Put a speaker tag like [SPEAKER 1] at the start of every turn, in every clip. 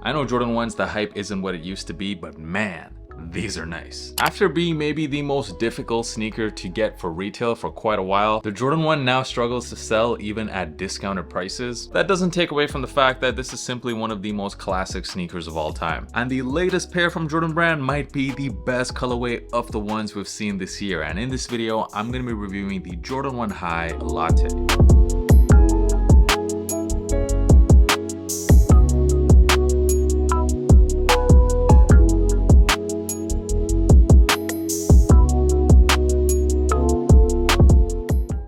[SPEAKER 1] I know Jordan 1s, the hype isn't what it used to be, but man, these are nice. After being maybe the most difficult sneaker to get for retail for quite a while, the Jordan 1 now struggles to sell even at discounted prices. That doesn't take away from the fact that this is simply one of the most classic sneakers of all time. And the latest pair from Jordan Brand might be the best colorway of the ones we've seen this year. And in this video, I'm going to be reviewing the Jordan 1 High Latte.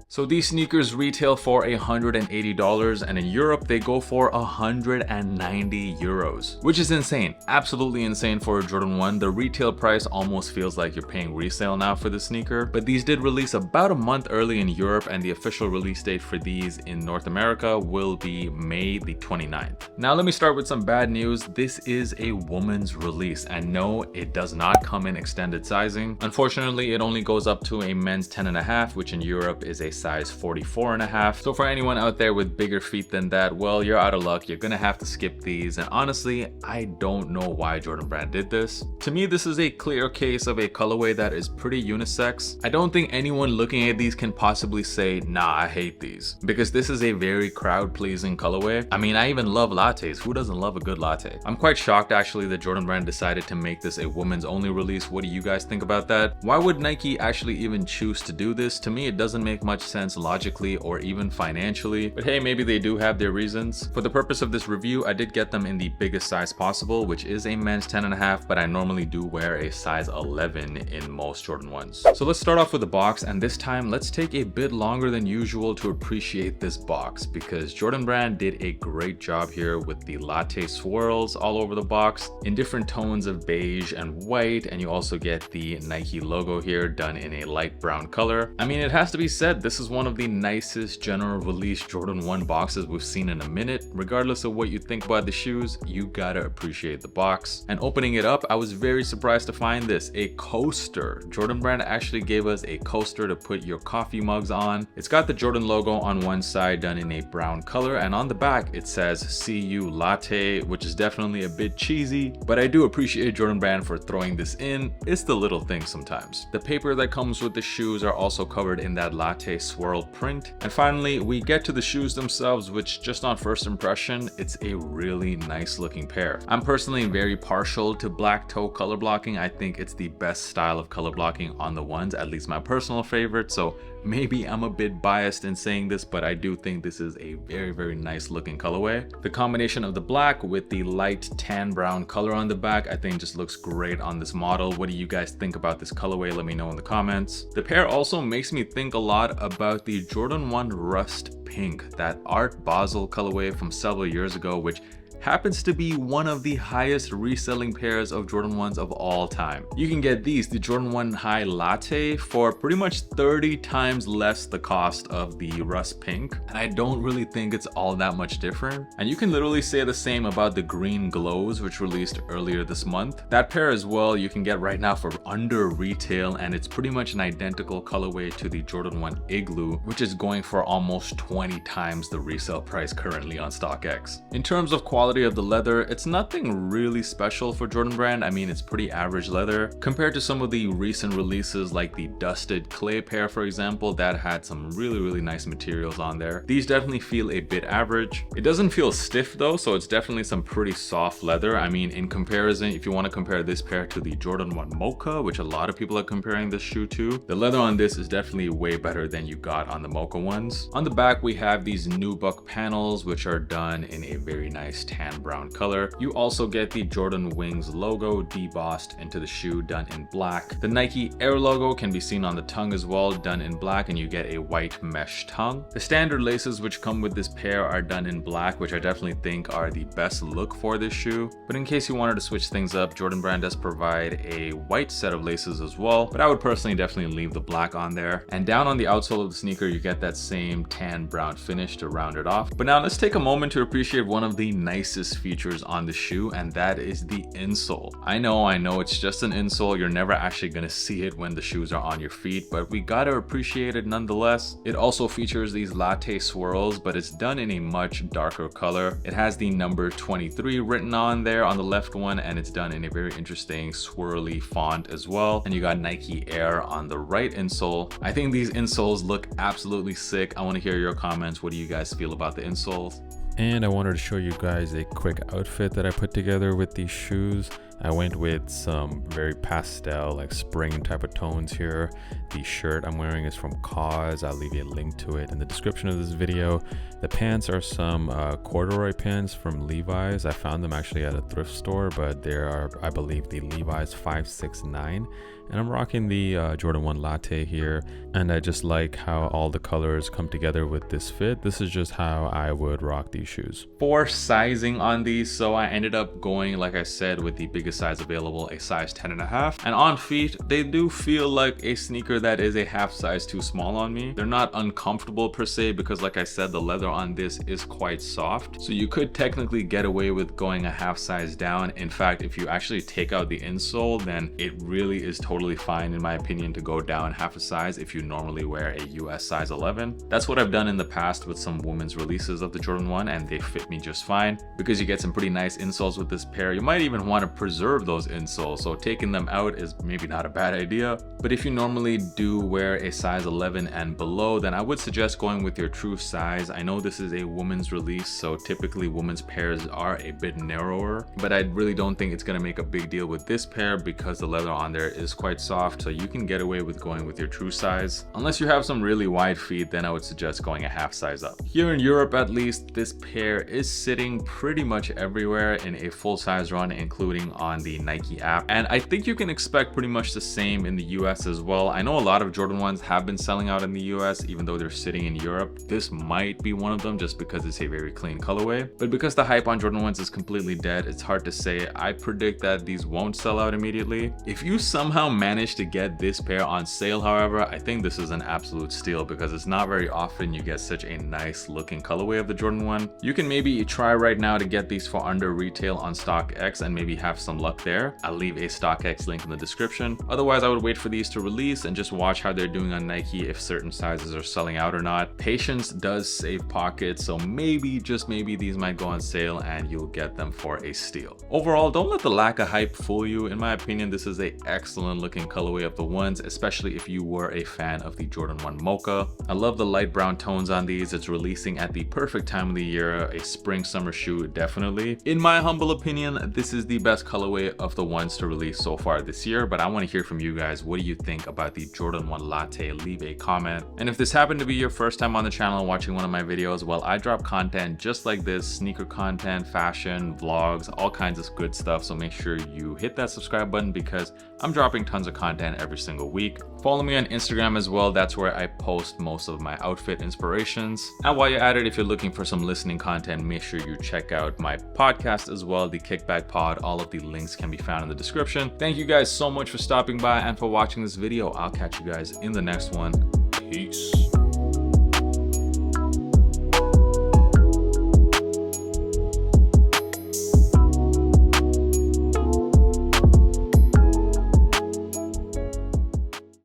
[SPEAKER 1] So these sneakers retail for $180, and in Europe they go for 190 euros, which is insane, absolutely insane for a Jordan 1. The retail price almost feels like you're paying resale now for the sneaker, but these did release about a month early in Europe, and the official release date for these in North America will be May the 29th. Now let me start with some bad news. This is a woman's release, and no, it does not come in extended sizing. Unfortunately, it only goes up to a men's 10.5, which in Europe is a size 44.5. So for anyone out there with bigger feet than that, well, you're out of luck. You're gonna have to skip these. And honestly, I don't know why Jordan Brand did this. To me, this is a clear case of a colorway that is pretty unisex. I don't think anyone looking at these can possibly say, nah, I hate these, because this is a very crowd-pleasing colorway. I mean, I even love lattes. Who doesn't love a good latte? I'm quite shocked actually that Jordan Brand decided to make this a women's only release. What do you guys think about that? Why would Nike actually even choose to do this? To me, it doesn't make much sense logically or even financially, but hey, maybe they do have their reasons. For the purpose of this review, I did get them in the biggest size possible, which is a men's 10.5, but I normally do wear a size 11 in most Jordan 1s. So let's start off with the box, and this time let's take a bit longer than usual to appreciate this box, because Jordan Brand did a great job here with the latte swirls all over the box in different tones of beige and white, and you also get the Nike logo here done in a light brown color. I mean, it has to be said, this is one of the nicest general release Jordan 1 boxes we've seen in a minute. Regardless of what you think about the shoes, you gotta appreciate the box. And opening it up, I was very surprised to find this, a coaster. Jordan Brand actually gave us a coaster to put your coffee mugs on. It's got the Jordan logo on one side done in a brown color, and on the back it says "See You Latte," which is definitely a bit cheesy, but I do appreciate Jordan Brand for throwing this in. It's the little things sometimes. The paper that comes with the shoes are also covered in that latte swirl print. And finally, we get to the shoes themselves, which just on first impression, it's a really nice looking pair. I'm personally very partial to black toe color blocking. I think it's the best style of color blocking on the ones, at least my personal favorite. So maybe I'm a bit biased in saying this, but I do think this is a very nice looking colorway. The combination of the black with the light tan brown color on the back, I think just looks great on this model. What do you guys think about this colorway? Let me know in the comments. The pair also makes me think a lot about the Jordan 1 Rust Pink, that Art Basel colorway from several years ago, which happens to be one of the highest reselling pairs of Jordan 1s of all time. You can get these, the Jordan 1 High Latte, for pretty much 30 times less the cost of the Rust Pink, and I don't really think it's all that much different. And you can literally say the same about the Green Glows, which released earlier this month. That pair as well you can get right now for under retail, and it's pretty much an identical colorway to the Jordan 1 Igloo, which is going for almost 20 times the resale price currently on StockX. In terms of quality of the leather, it's nothing really special for Jordan Brand. I mean, it's pretty average leather compared to some of the recent releases like the Dusted Clay pair, for example, that had some really nice materials on there. These definitely feel a bit average. It doesn't feel stiff though, so it's definitely some pretty soft leather. I mean, in comparison, if you want to compare this pair to the Jordan 1 Mocha, which a lot of people are comparing this shoe to, the leather on this is definitely way better than you got on the Mocha ones. On the back, we have these nubuck panels, which are done in a very nice tan brown color. You also get the Jordan Wings logo debossed into the shoe, done in black. The Nike Air logo can be seen on the tongue as well, done in black, and you get a white mesh tongue. The standard laces which come with this pair are done in black, which I definitely think are the best look for this shoe. But in case you wanted to switch things up, Jordan Brand does provide a white set of laces as well, but I would personally definitely leave the black on there. And down on the outsole of the sneaker, you get that same tan brown finish to round it off. But now let's take a moment to appreciate one of the nicest nicest features on the shoe, and that is the insole. I know it's just an insole. You're never actually gonna see it when the shoes are on your feet, but we gotta appreciate it nonetheless. It also features these latte swirls, but it's done in a much darker color. It has the number 23 written on there on the left one, and it's done in a very interesting swirly font as well. And you got Nike Air on the right insole. I think these insoles look absolutely sick. I want to hear your comments. What do you guys feel about the insoles?
[SPEAKER 2] And I wanted to show you guys a quick outfit that I put together with these shoes. I went with some very pastel, like spring type of tones here. The shirt I'm wearing is from Cause. I'll leave you a link to it in the description of this video. The pants are some corduroy pants from Levi's. I found them actually at a thrift store, but they are, I believe, the Levi's 569. And I'm rocking the Jordan 1 Latte here, and I just like how all the colors come together with this fit. This is just how I would rock these shoes.
[SPEAKER 1] For sizing on these, so I ended up going, like I said, with the biggest size available, a size 10.5. And on feet, they do feel like a sneaker that is a half size too small on me. They're not uncomfortable per se, because like I said, the leather on this is quite soft. So you could technically get away with going a half size down. In fact, if you actually take out the insole, then it really is totally fine, in my opinion, to go down half a size if you normally wear a US size 11. That's what I've done in the past with some women's releases of the Jordan 1, and they fit me just fine because you get some pretty nice insoles with this pair. You might even want to preserve those insoles, so taking them out is maybe not a bad idea. But if you normally do wear a size 11 and below, then I would suggest going with your true size. I know this is a women's release, so typically women's pairs are a bit narrower, but I really don't think it's going to make a big deal with this pair because the leather on there is quite soft, so you can get away with going with your true size. Unless you have some really wide feet, then I would suggest going a half size up. Here in Europe, at least, this pair is sitting pretty much everywhere in a full size run, including on the Nike app. And I think you can expect pretty much the same in the US as well. I know a lot of Jordan 1s have been selling out in the US, even though they're sitting in Europe. This might be one of them just because it's a very clean colorway. But because the hype on Jordan 1s is completely dead, it's hard to say. I predict that these won't sell out immediately. If you somehow manage to get this pair on sale, however, I think this is an absolute steal because it's not very often you get such a nice looking colorway of the Jordan 1. You can maybe try right now to get these for under retail on StockX and maybe have some luck there. I'll leave a StockX link in the description. Otherwise, I would wait for these to release and just watch how they're doing on Nike, if certain sizes are selling out or not. Patience does save pockets, so maybe, just maybe, these might go on sale and you'll get them for a steal. Overall, don't let the lack of hype fool you. In my opinion, this is an excellent looking colorway of the ones, especially if you were a fan of the Jordan 1 Mocha. I love the light brown tones on these. It's releasing at the perfect time of the year, a spring summer shoe definitely. In my humble opinion, this is the best colorway of the ones to release so far this year, but I want to hear from you guys. What do you think about the Jordan 1 Latte? Leave a comment. And if this happened to be your first time on the channel watching one of my videos, well, I drop content just like this, sneaker content, fashion, vlogs, all kinds of good stuff. So make sure you hit that subscribe button because I'm dropping tons of content every single week. Follow me on Instagram as well. That's where I post most of my outfit inspirations. And while you're at it, if you're looking for some listening content, make sure you check out my podcast as well, the Kickback Pod. All of the links can be found in the description. Thank you guys so much for stopping by and for watching this video. I'll catch you guys in the next one. Peace.